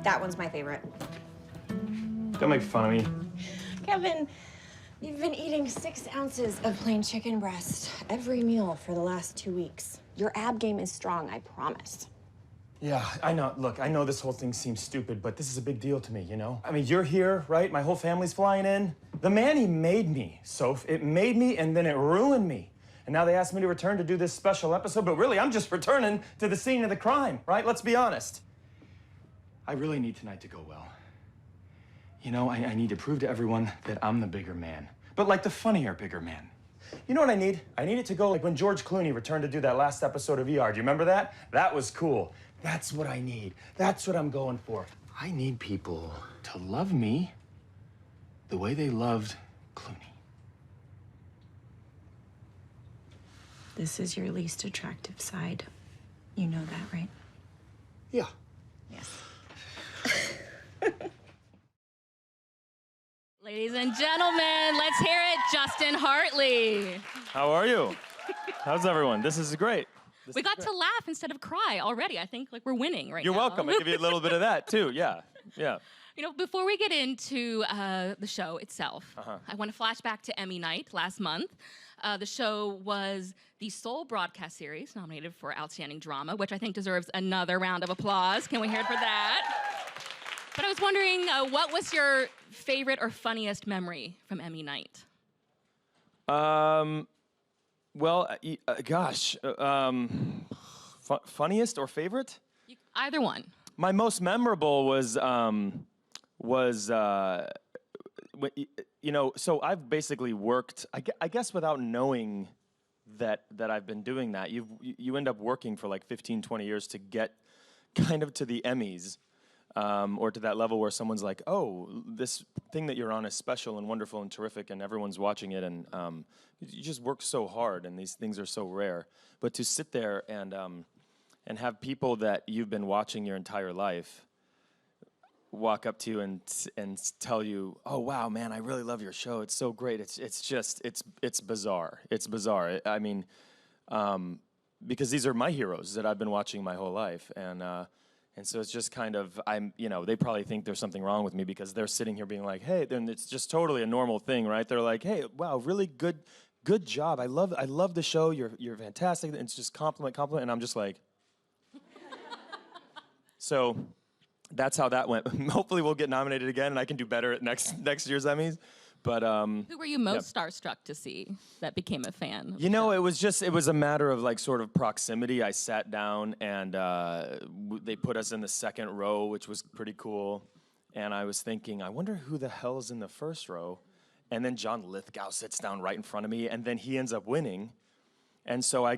That one's my favorite. Don't make fun of me. Kevin, you've been eating 6 ounces of plain chicken breast every meal for the last 2 weeks. Your ab game is strong, I promise. Yeah, I know. Look, I know this whole thing seems stupid, but this is a big deal to me, you know? I mean, you're here, right? My whole family's flying in. The man, he made me, Soph. It made me, and then it ruined me. And now they asked me to return to do this special episode, but really, I'm just returning to the scene of the crime, right? Let's be honest. I really need tonight to go well. You know, I need to prove to everyone that I'm the bigger man, but like the funnier bigger man. You know what I need? I need it to go like when George Clooney returned to do that last episode of ER. Do you remember that? That was cool. That's what I need. That's what I'm going for. I need people to love me the way they loved Clooney. This is your least attractive side. You know that, right? Yeah. Yes. Ladies and gentlemen, let's hear it, Justin Hartley. How are you? How's everyone? This is great. We got to laugh instead of cry already. I think like we're winning right now. You're welcome. I give you a little bit of that too. Yeah. Yeah. You know, before we get into the show itself, I want to flash back to Emmy night last month. The show was the sole broadcast series nominated for Outstanding Drama, which I think deserves another round of applause. Can we hear it for that? But I was wondering, what was your favorite or funniest memory from Emmy night? Well, gosh, funniest or favorite? Either one. My most memorable was you know, so I've basically worked, I guess without knowing that I've been doing that, you end up working for like 15, 20 years to get kind of to the Emmys, or to that level where someone's like, oh, this thing that you're on is special and wonderful and terrific and everyone's watching it, and you just work so hard and these things are so rare. But to sit there and have people that you've been watching your entire life walk up to you and tell you, oh wow, man, I really love your show. It's so great. It's just bizarre. It's bizarre. I mean, because these are my heroes that I've been watching my whole life, and so it's just kind of, you know, they probably think there's something wrong with me because they're sitting here being like, hey, then it's just totally a normal thing, right? They're like, hey, wow, really good job. I love the show. You're fantastic. And it's just compliment, and I'm just like, so. That's how that went. Hopefully we'll get nominated again and I can do better at next year's Emmys. But who were you most starstruck to see that became a fan? You know, it was a matter of like sort of proximity. I sat down and they put us in the second row, which was pretty cool. And I was thinking, I wonder who the hell is in the first row. And then John Lithgow sits down right in front of me, and then he ends up winning. And so I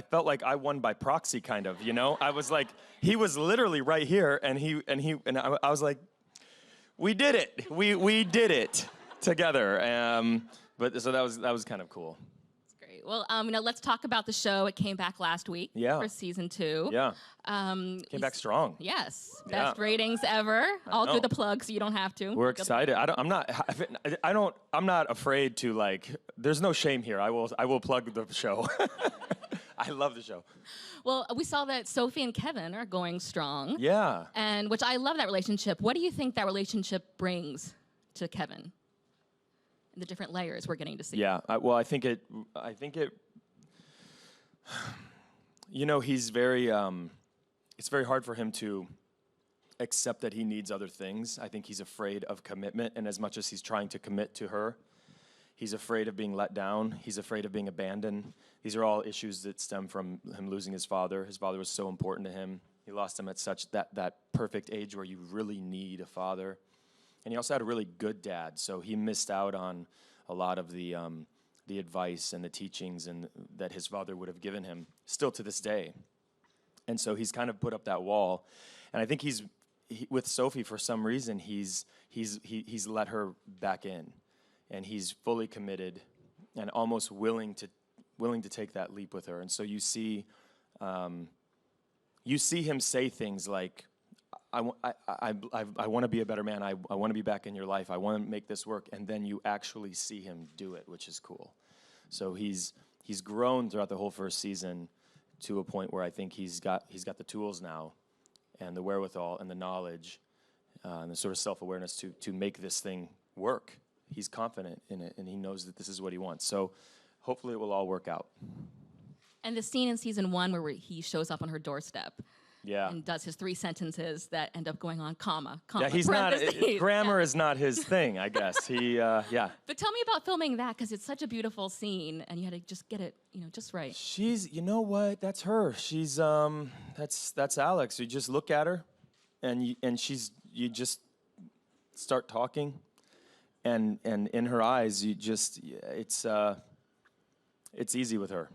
felt like I won by proxy, kind of, you know? I was like, he was literally right here, and I was like, we did it. We did it together. But so that was kind of cool. That's great. Well, you know, let's talk about the show. It came back last week for season 2. Yeah. Came back strong. Yes. Best ratings ever. All through the plug, so you don't have to. We're excited. I'm not afraid to, like, there's no shame here. I will plug the show. I love the show. Well, we saw that Sophie and Kevin are going strong. Yeah. And which I love that relationship. What do you think that relationship brings to Kevin? And the different layers we're getting to see. Yeah. Well, I think it. You know, he's very. It's very hard for him to accept that he needs other things. I think he's afraid of commitment, and as much as he's trying to commit to her, he's afraid of being let down. He's afraid of being abandoned. These are all issues that stem from him losing his father. His father was so important to him. He lost him at such that perfect age where you really need a father. And he also had a really good dad, so he missed out on a lot of the advice and the teachings that his father would have given him, still to this day. And so he's kind of put up that wall. And I think with Sophie, for some reason, he's let her back in. And he's fully committed and almost willing to take that leap with her. And so you see him say things like, I want to be a better man. I want to be back in your life. I want to make this work. And then you actually see him do it, which is cool. So he's grown throughout the whole first season to a point where I think he's got the tools now, and the wherewithal and the knowledge and the sort of self-awareness to make this thing work. He's confident in it, and he knows that this is what he wants. So hopefully it will all work out. And the scene in season 1 where he shows up on her doorstep Yeah. and does his 3 sentences that end up going on comma, comma, Yeah, he's not, parentheses. grammar is not his thing, I guess. Yeah. But tell me about filming that, because it's such a beautiful scene, and you had to just get it, just right. You know what? That's her. She's, that's Alex. You just look at her, and you just start talking, and in her eyes, it's easy with her.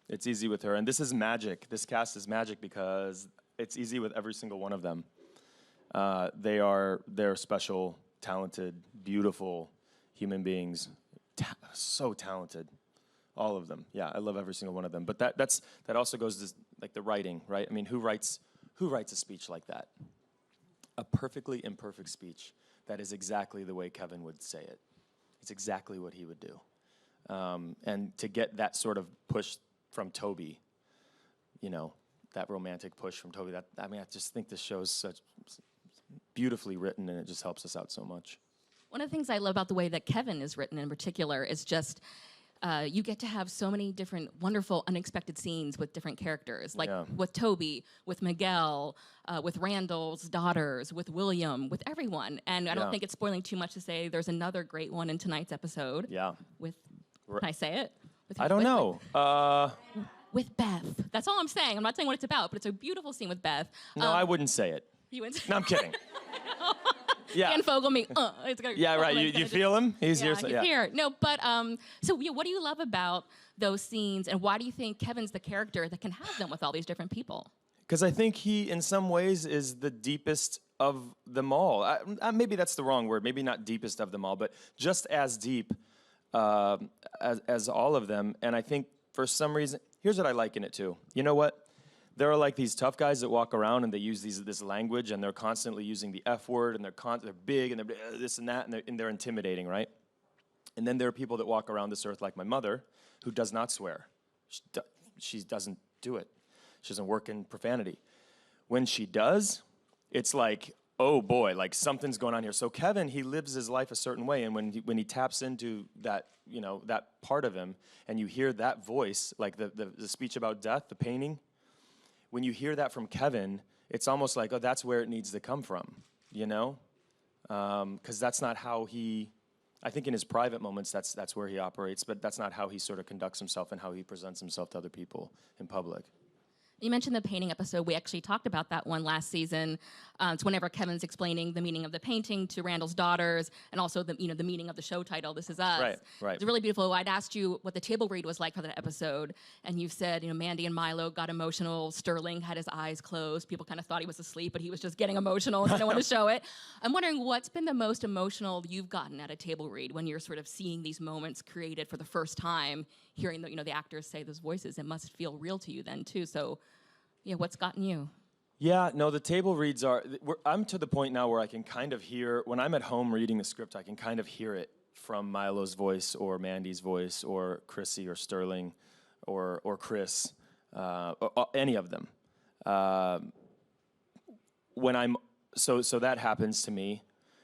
It's easy with her, and this is magic. This cast is magic because it's easy with every single one of them. They're special, talented, beautiful human beings, so talented, all of them. Yeah, I love every single one of them. But that also goes to like the writing, right? I mean, who writes a speech like that? A perfectly imperfect speech that is exactly the way Kevin would say it. It's exactly what he would do, and to get that sort of push from Toby, that romantic push from Toby. I just think this show's such beautifully written, and it just helps us out so much. One of the things I love about the way that Kevin is written in particular is just you get to have so many different wonderful, unexpected scenes with different characters, like with Toby, with Miguel, with Randall's daughters, with William, with everyone. And I don't think it's spoiling too much to say there's another great one in tonight's episode. Yeah. Can I say it? I don't know. With Beth. That's all I'm saying. I'm not saying what it's about, but it's a beautiful scene with Beth. No, I wouldn't say it. You wouldn't say No, I'm kidding. Yeah. Dan Fogel, me. It's gonna, Yeah, right. You feel him? He's here. He's here. No, but so what do you love about those scenes, and why do you think Kevin's the character that can have them with all these different people? Because I think he, in some ways, is the deepest of them all. Maybe that's the wrong word. Maybe not deepest of them all, but just as deep as all of them. And I think for some reason, here's what I like in it too. You know what? There are like these tough guys that walk around and they use this language, and they're constantly using the F word, and they're big, and they're this and that, and they're intimidating, right? And then there are people that walk around this earth like my mother, who does not swear. She doesn't do it. She doesn't work in profanity. When she does, it's like, oh boy, like something's going on here. So Kevin, he lives his life a certain way, and when he taps into that, that part of him, and you hear that voice, like the speech about death, the painting, when you hear that from Kevin, it's almost like, oh, that's where it needs to come from, because that's not how he, I think in his private moments, that's where he operates, but that's not how he sort of conducts himself and how he presents himself to other people in public. You mentioned the painting episode. We actually talked about that one last season. It's whenever Kevin's explaining the meaning of the painting to Randall's daughters, and also the meaning of the show title, This Is Us. Right. It's really beautiful. I'd asked you what the table read was like for that episode, and you said, Mandy and Milo got emotional. Sterling had his eyes closed. People kind of thought he was asleep, but he was just getting emotional and didn't want to show it. I'm wondering, what's been the most emotional you've gotten at a table read when you're sort of seeing these moments created for the first time, hearing the actors say those voices? It must feel real to you then too. So, what's gotten you? Yeah, no, the table reads I'm to the point now where I can kind of hear, when I'm at home reading the script, I can kind of hear it from Milo's voice or Mandy's voice or Chrissy or Sterling or Chris, or any of them. So that happens to me.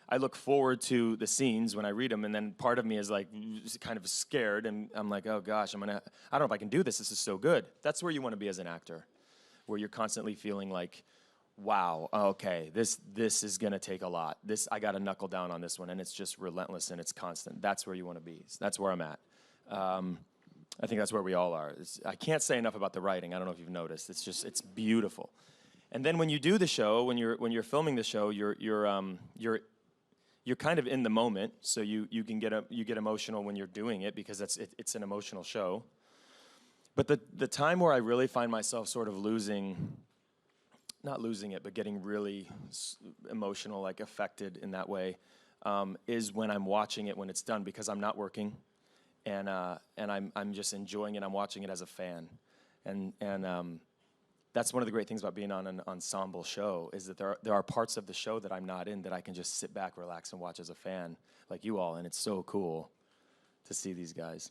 I look forward to the scenes when I read them, and then part of me is like kind of scared, and I'm like, oh gosh, I don't know if I can do this. This is so good. That's where you want to be as an actor, where you're constantly feeling like, wow, okay, this is gonna take a lot. I gotta knuckle down on this one, and it's just relentless and it's constant. That's where you want to be. That's where I'm at. I think that's where we all are. I can't say enough about the writing. I don't know if you've noticed. It's beautiful. And then when you do the show, when you're filming the show, you're kind of in the moment, so you get emotional when you're doing it because it's an emotional show. But the time where I really find myself sort of not losing it, but getting really emotional, like affected in that way, is when I'm watching it when it's done, because I'm not working, and I'm just enjoying it. I'm watching it as a fan, and that's one of the great things about being on an ensemble show, is that there are parts of the show that I'm not in that I can just sit back, relax, and watch as a fan, like you all, and it's so cool to see these guys.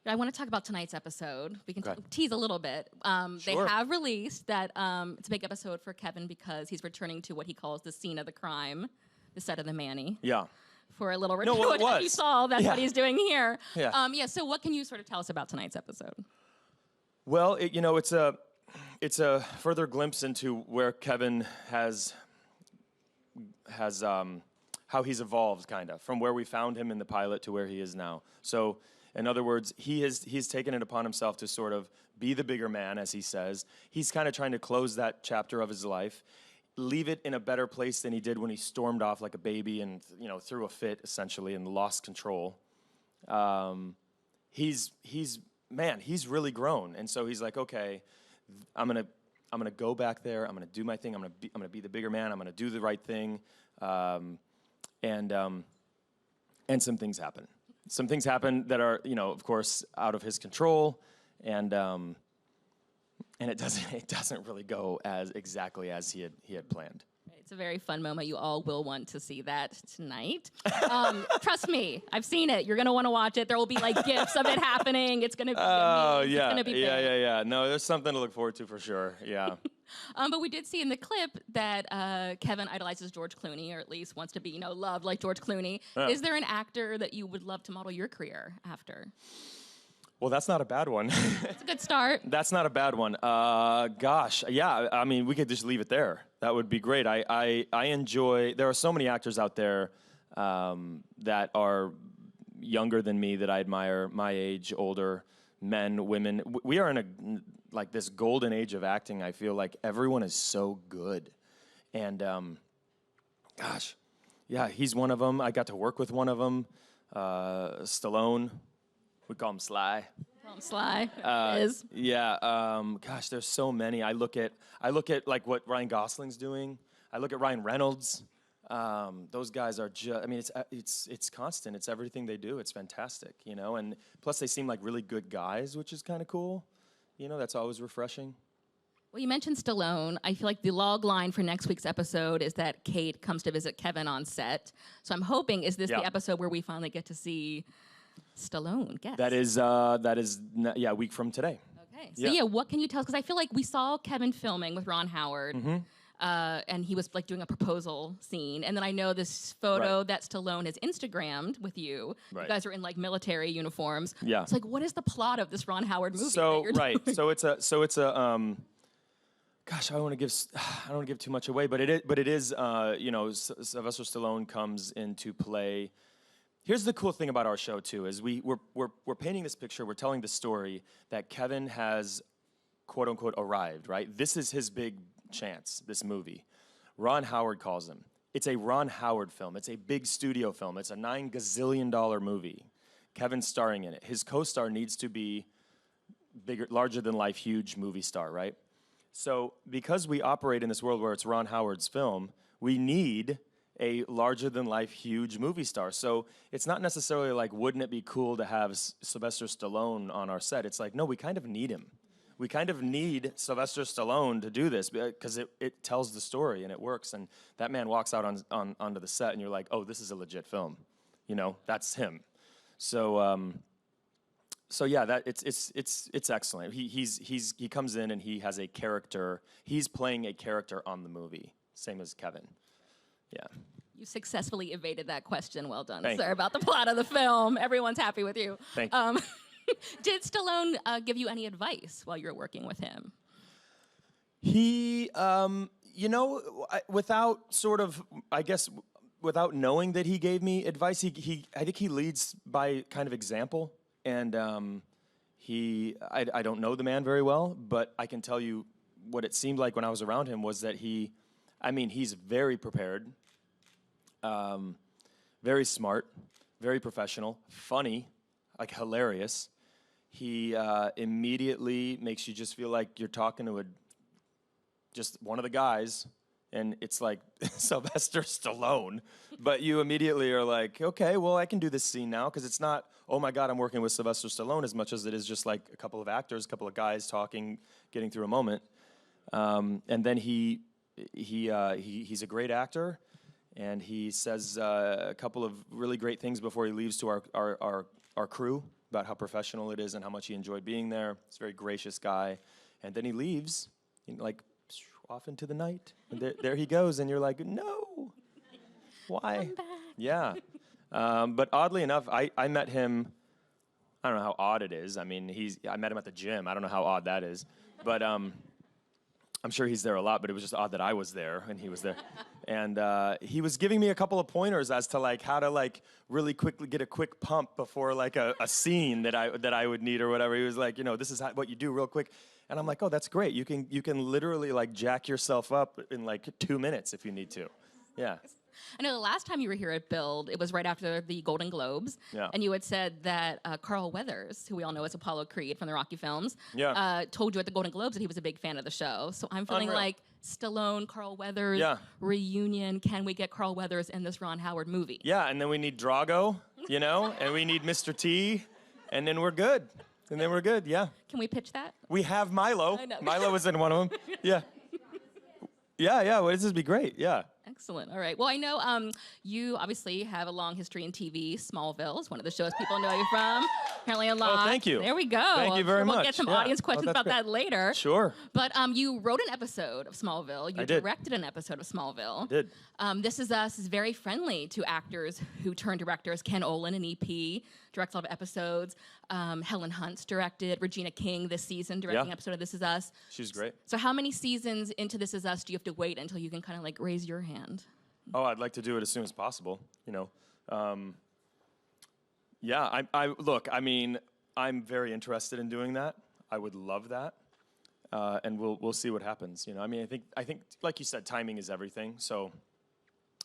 I want to talk about tonight's episode. We can Okay. tease a little bit. They Sure. have released that it's a big episode for Kevin because he's returning to what he calls the scene of the crime, the set of the Manny. Yeah. For a little No, well, it what you was. saw, that's Yeah. what he's doing here. Yeah. So what can you sort of tell us about tonight's episode? Well, it's a further glimpse into where Kevin has how he's evolved, kind of, from where we found him in the pilot to where he is now. So, in other words, he's taken it upon himself to sort of be the bigger man, as he says. He's kind of trying to close that chapter of his life, leave it in a better place than he did when he stormed off like a baby and threw a fit essentially and lost control. He's really grown, and so he's like, okay, I'm gonna go back there. I'm gonna do my thing. I'm gonna be the bigger man. I'm gonna do the right thing, and some things happen. Some things happen that are, of course, out of his control, and it doesn't really go as exactly as he had planned. It's a very fun moment. You all will want to see that tonight. Trust me, I've seen it. You're going to want to watch it. There will be like gifs of it happening. It's going to be Oh, yeah. It's going to be big. Yeah. No, there's something to look forward to for sure. Yeah. But we did see in the clip that Kevin idolizes George Clooney, or at least wants to be, loved like George Clooney. Yeah. Is there an actor that you would love to model your career after? Well, that's not a bad one. It's a good start. That's not a bad one. Gosh, yeah. I mean, we could just leave it there. That would be great. I enjoy. There are so many actors out there that are younger than me that I admire. My age, older, men, women. We are in this golden age of acting. I feel like everyone is so good, and gosh, yeah, he's one of them. I got to work with one of them, Stallone. We call him Sly. Call him Sly. Is. Yeah. Gosh, there's so many. I look at like what Ryan Gosling's doing. I look at Ryan Reynolds. Those guys are just. I mean, it's constant. It's everything they do. It's fantastic. And plus they seem like really good guys, which is kind of cool. That's always refreshing. Well, you mentioned Stallone. I feel like the log line for next week's episode is that Kate comes to visit Kevin on set. So I'm hoping, is this the episode where we finally get to see Stallone? Guess. That is a week from today. Okay. So what can you tell us? Because I feel like we saw Kevin filming with Ron Howard, and he was like doing a proposal scene. And then I know this photo that Stallone has Instagrammed with you. Right. You guys are in like military uniforms. Yeah. It's like, what is the plot of this Ron Howard movie? So that you're doing? so it's a gosh, I don't want to give too much away, but it is Sylvester Stallone comes into play. Here's the cool thing about our show too, is we're painting this picture, we're telling the story that Kevin has quote unquote arrived, right? This is his big chance, this movie. Ron Howard calls him. It's a Ron Howard film. It's a big studio film. It's a $9 gazillion movie. Kevin's starring in it. His co-star needs to be bigger, larger than life, huge movie star, right? So because we operate in this world where it's Ron Howard's film, we need a larger-than-life, huge movie star. So it's not necessarily like, wouldn't it be cool to have Sylvester Stallone on our set? It's like, no, we kind of need him. We kind of need Sylvester Stallone to do this because it tells the story and it works. And that man walks out onto the set and you're like, oh, this is a legit film. That's him. So yeah, that it's excellent. He comes in and he has a character. He's playing a character on the movie, same as Kevin. Yeah. You successfully evaded that question. Well done, Thank sir, you. about the plot of the film. Everyone's happy with you. Thank you. Did Stallone give you any advice while you were working with him? He, without knowing that he gave me advice, I think he leads by kind of example. And I don't know the man very well, but I can tell you what it seemed like when I was around him was that he's very prepared, very smart, very professional, funny, like hilarious. He immediately makes you just feel like you're talking to just one of the guys, and it's like Sylvester Stallone. But you immediately are like, okay, well, I can do this scene now, because it's not, oh my God, I'm working with Sylvester Stallone, as much as it is just like a couple of actors, a couple of guys talking, getting through a moment. And then he's a great actor, and he says a couple of really great things before he leaves to our crew, about how professional it is and how much he enjoyed being there. He's a very gracious guy. And then he leaves, like, off into the night. And there he goes, and you're like, no, why? Come back. Yeah. But oddly enough, I met him, I don't know how odd it is. I mean, I met him at the gym. I don't know how odd that is. But I'm sure he's there a lot, but it was just odd that I was there and he was there. And he was giving me a couple of pointers as to like how to like really quickly get a quick pump before like a scene that I would need or whatever. He was like, this is what you do real quick. And I'm like, oh, that's great. You can literally like jack yourself up in like 2 minutes if you need to. Yeah. I know the last time you were here at Build, it was right after the Golden Globes. Yeah. And you had said that Carl Weathers, who we all know as Apollo Creed from the Rocky films, Yeah. told you at the Golden Globes that he was a big fan of the show. So I'm feeling Unreal. like Stallone, Carl Weathers, reunion. Can we get Carl Weathers in this Ron Howard movie? Yeah, and then we need Drago, and we need Mr. T, and then we're good. Yeah. Can we pitch that? We have Milo. I know. Milo was in one of them. Yeah. Yeah, well, this would be great, yeah. Excellent. All right. Well, I know you obviously have a long history in TV. Smallville is one of the shows people know you from. Apparently a lot. Oh, thank you. There we go. Thank you very much. We'll get some Yeah. audience Oh, questions that's about great. that later. Sure. But you wrote an episode of Smallville. You I did. directed an episode of Smallville. I did. This Is Us is very friendly to actors who turn directors. Ken Olin, an EP, directs a lot of episodes. Helen Hunt's directed. Regina King this season directing an episode of This Is Us. She's great. So how many seasons into This Is Us do you have to wait until you can kind of like raise your hand? Oh, I'd like to do it as soon as possible, Yeah, look, I mean, I'm very interested in doing that. I would love that. And we'll see what happens, I mean, I think like you said, timing is everything. So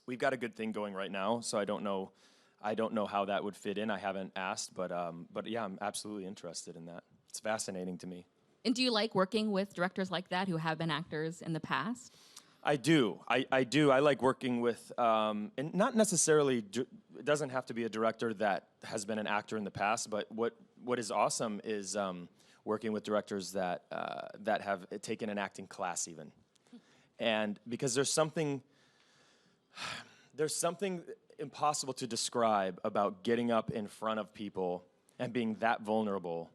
we've got a good thing going right now, so I don't know how that would fit in. I haven't asked, but yeah, I'm absolutely interested in that. It's fascinating to me. And do you like working with directors like that who have been actors in the past? I do. I do. I like working with, and not necessarily, it doesn't have to be a director that has been an actor in the past, but what is awesome is working with directors that have taken an acting class even. And because there's something impossible to describe about getting up in front of people and being that vulnerable,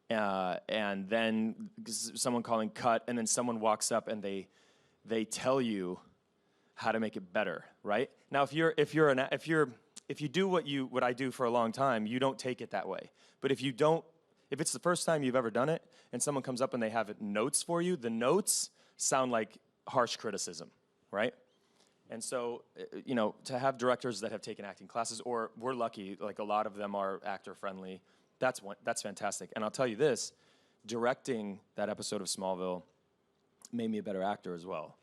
and then someone calling cut, and then someone walks up and they tell you how to make it better, right? Now, if you do what I do for a long time, you don't take it that way. But if it's the first time you've ever done it, and someone comes up and they have notes for you, the notes sound like harsh criticism, right? And so, to have directors that have taken acting classes, or we're lucky, like a lot of them are actor friendly. That's fantastic. And I'll tell you this, directing that episode of Smallville made me a better actor as well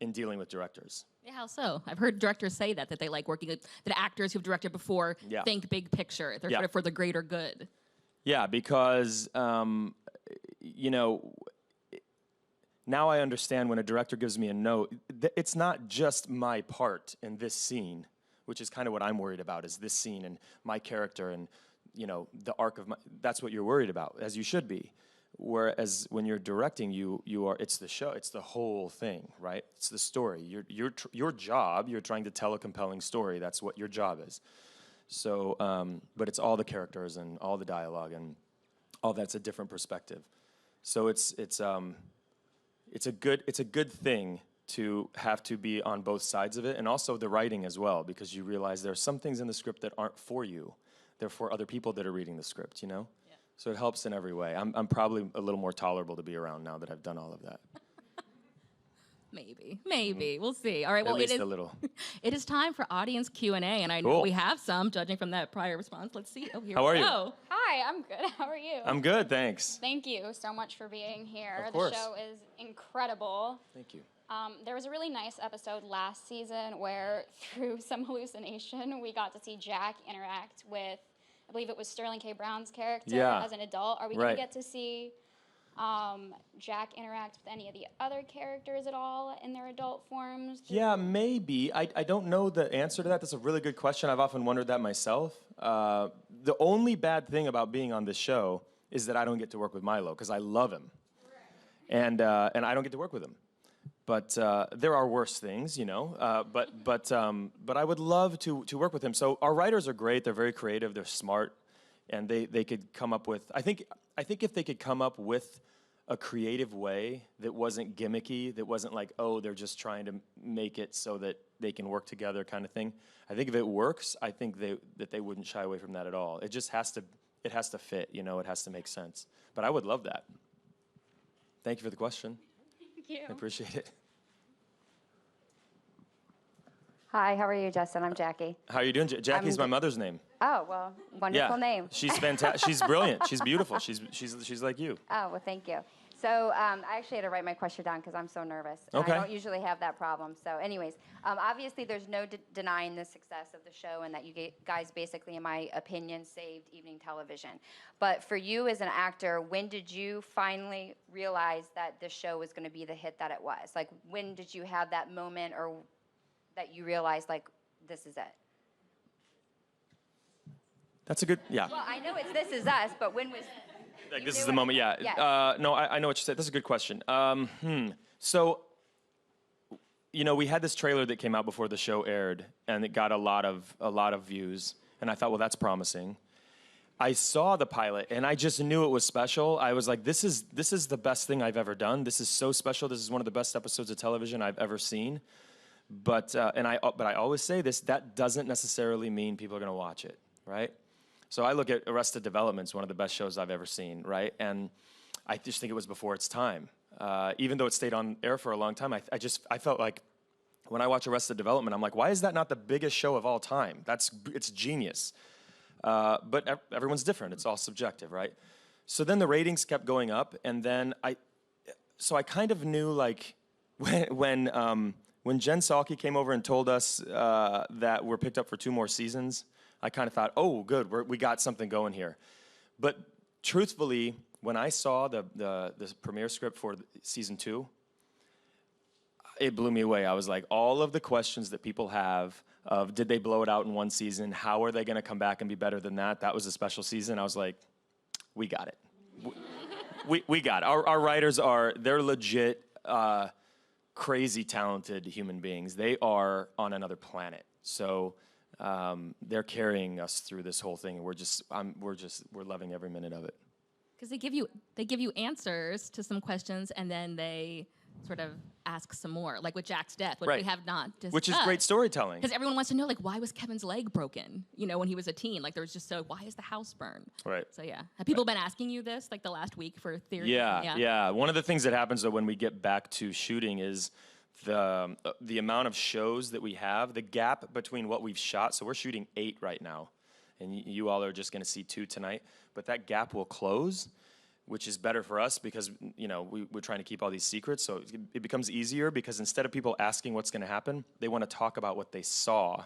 in dealing with directors. Yeah, how so? I've heard directors say that they like working with that actors who've directed before think big picture. They're sort of for the greater good. Yeah, because now I understand when a director gives me a note, it's not just my part in this scene, which is kind of what I'm worried about, is this scene and my character and the arc of that's what you're worried about, as you should be. Whereas when you're directing, it's the show, it's the whole thing, right? It's the story. Your job, you're trying to tell a compelling story. That's what your job is. So, but it's all the characters and all the dialogue and all that's a different perspective. So it's a good thing to have to be on both sides of it, and also the writing as well, because you realize there are some things in the script that aren't for you. They're for other people that are reading the script, Yeah. So it helps in every way. I'm probably a little more tolerable to be around now that I've done all of that. Maybe. We'll see. All right. Well, At least a little. It is time for audience Q&A, and I know we have some, judging from that prior response. Let's see. Oh, here How are we you? go. Hi, I'm good. How are you? I'm good, thanks. Thank you so much for being here. Of course. The show is incredible. Thank you. There was a really nice episode last season where, through some hallucination, we got to see Jack interact with, I believe it was Sterling K. Brown's character as an adult. Are we going to get to see Jack interact with any of the other characters at all in their adult forms? Yeah, maybe. I don't know the answer to that. That's a really good question. I've often wondered that myself. The only bad thing about being on this show is that I don't get to work with Milo, because I love him. And I don't get to work with him. But there are worse things, But I would love to work with him. So our writers are great. They're very creative. They're smart. and they could come up with, I think if they could come up with a creative way that wasn't gimmicky, that wasn't like, oh, they're just trying to make it so that they can work together kind of thing. I think if it works, I think that they wouldn't shy away from that at all. It just has to fit, you know, it has to make sense. But I would love that. Thank you for the question. Thank you. I appreciate it. Hi, how are you, Justin? I'm Jackie. How are you doing? Jackie's my mother's name. Oh, well, wonderful name. She's fantastic. She's brilliant. She's beautiful. She's like you. Oh, well, thank you. So I actually had to write my question down because I'm so nervous. And Okay. I don't usually have that problem. So anyways, obviously there's no denying the success of the show and that you guys basically, in my opinion, saved evening television. But for you as an actor, when did you finally realize that this show was going to be the hit that it was? Like, when did you have that moment or that you realized, like, this is it? That's a good, yeah. Well, I know it's This Is Us, but when was... Like, this is the moment, yeah. Yes. No, I know what you said. That's a good question. So, you know, we had this trailer that came out before the show aired, and it got a lot of views, and I thought, well, that's promising. I saw the pilot, and I just knew it was special. I was like, this is the best thing I've ever done. This is so special. This is one of the best episodes of television I've ever seen. But I always say this, that doesn't necessarily mean people are going to watch it, right? So I look at Arrested Development, it's one of the best shows I've ever seen, right? And I just think it was before its time. Even though it stayed on air for a long time, I felt like when I watch Arrested Development, I'm like, why is that not the biggest show of all time? It's genius. But everyone's different. It's all subjective, right? So then the ratings kept going up, and then I kind of knew, like, when Jen Psaki came over and told us that we're picked up for 2 more seasons, I kind of thought, oh, good, we got something going here. But truthfully, when I saw the premiere script for season 2, it blew me away. I was like, all of the questions that people have of did they blow it out in one season? How are they going to come back and be better than that? That was a special season. I was like, we got it. we got it. Our writers they're legit crazy talented human beings. They are on another planet. So they're carrying us through this whole thing, and we're loving every minute of it. Because they give you answers to some questions, and then they sort of ask some more, like with Jack's death, which we have not discussed. Which is great storytelling. Because everyone wants to know, like, why was Kevin's leg broken? You know, when he was a teen, like, there was just why is the house burned? Right. So yeah, have people been asking you this like the last week for theories? Yeah. One of the things that happens though when we get back to shooting is the amount of shows that we have, the gap between what we've shot. So we're shooting 8 right now, and you all are just going to see 2 tonight. But that gap will close, which is better for us because, you know, we're trying to keep all these secrets. So it becomes easier because instead of people asking what's going to happen, they want to talk about what they saw,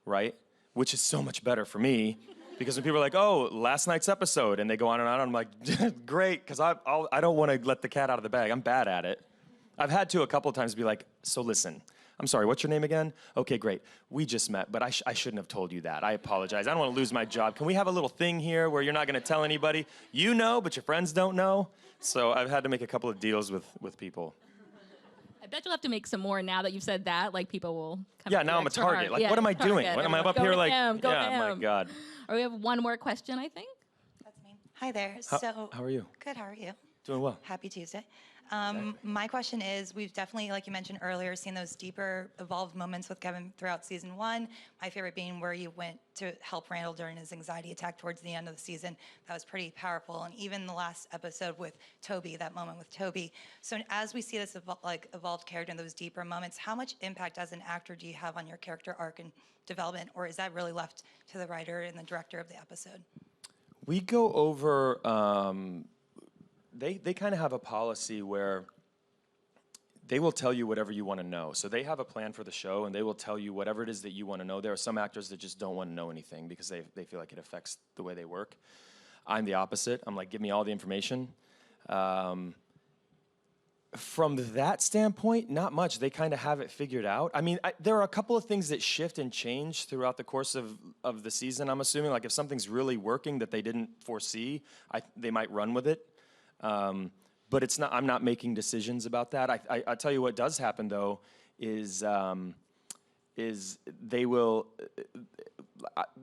right? Which is so much better for me because when people are like, oh, last night's episode, and they go on and on, I'm like, great, because I don't want to let the cat out of the bag. I'm bad at it. I've had to a couple of times be like, so listen, I'm sorry, what's your name again? Okay, great. We just met, but I shouldn't have told you that. I apologize. I don't want to lose my job. Can we have a little thing here where you're not going to tell anybody? You know, but your friends don't know. So I've had to make a couple of deals with people. I bet you'll have to make some more now that you've said that. Like, people will come. Yeah, now I'm a target. Like, what am I doing? What am I up here like? Go to yeah, him. my God. Or we have one more question, I think. That's me. Hi there. How are you? Good, how are you? Doing well. Happy Tuesday. My question is, we've definitely, like you mentioned earlier, seen those deeper, evolved moments with Kevin throughout season 1. My favorite being where you went to help Randall during his anxiety attack towards the end of the season. That was pretty powerful. And even the last episode with Toby, that moment with Toby. So as we see this evolved character in those deeper moments, how much impact as an actor do you have on your character arc and development? Or is that really left to the writer and the director of the episode? We go over... They kind of have a policy where they will tell you whatever you want to know. So they have a plan for the show, and they will tell you whatever it is that you want to know. There are some actors that just don't want to know anything because they feel like it affects the way they work. I'm the opposite. I'm like, give me all the information. From that standpoint, not much. They kind of have it figured out. I mean, there are a couple of things that shift and change throughout the course of the season, I'm assuming. Like if something's really working that they didn't foresee, they might run with it. But it's not. I'm not making decisions about that. I tell you what does happen though is they will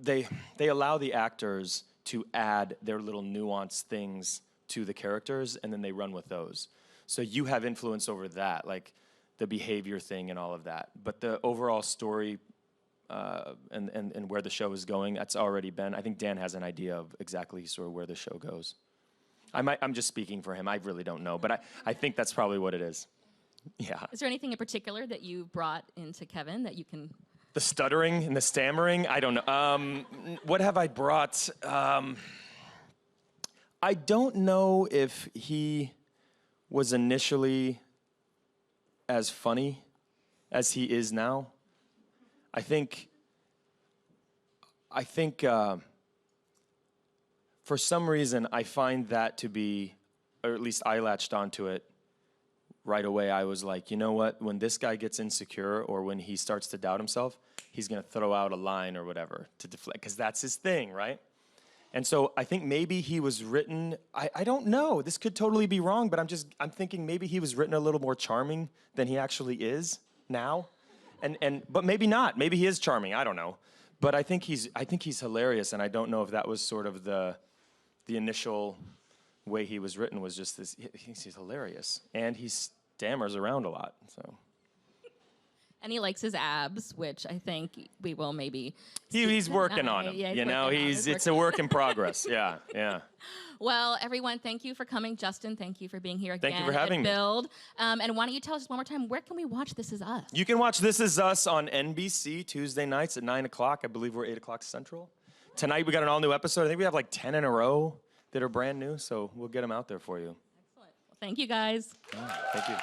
they allow the actors to add their little nuanced things to the characters, and then they run with those. So you have influence over that, like the behavior thing and all of that. But the overall story and where the show is going, that's already been, I think Dan has an idea of exactly sort of where the show goes. I'm just speaking for him. I really don't know, but I think that's probably what it is. Yeah. Is there anything in particular that you brought into Kevin that you can... The stuttering and the stammering? I don't know. What have I brought? I don't know if he was initially as funny as he is now. I think for some reason I find that to be, or at least I latched onto it right away. I was like, you know what? When this guy gets insecure or when he starts to doubt himself, he's going to throw out a line or whatever to deflect, because that's his thing, right? And so I think maybe he was written, I don't know, this could totally be wrong, but I'm thinking maybe he was written a little more charming than he actually is now. But maybe not, maybe he is charming, I don't know. But I think he's hilarious, and I don't know if that was sort of the initial way he was written was just this, he's hilarious. And he stammers around a lot, so. And he likes his abs, which I think we will maybe... He's working on them, yeah, you know? It's a work in progress, yeah. Well, everyone, thank you for coming. Justin, thank you for being here again. Thank you for having me. Build. And why don't you tell us one more time, where can we watch This Is Us? You can watch This Is Us on NBC Tuesday nights at 9 o'clock. I believe we're 8 o'clock Central. Tonight we got an all-new episode. I think we have like 10 in a row that are brand new, so we'll get them out there for you. Excellent. Well, thank you, guys. Thank you.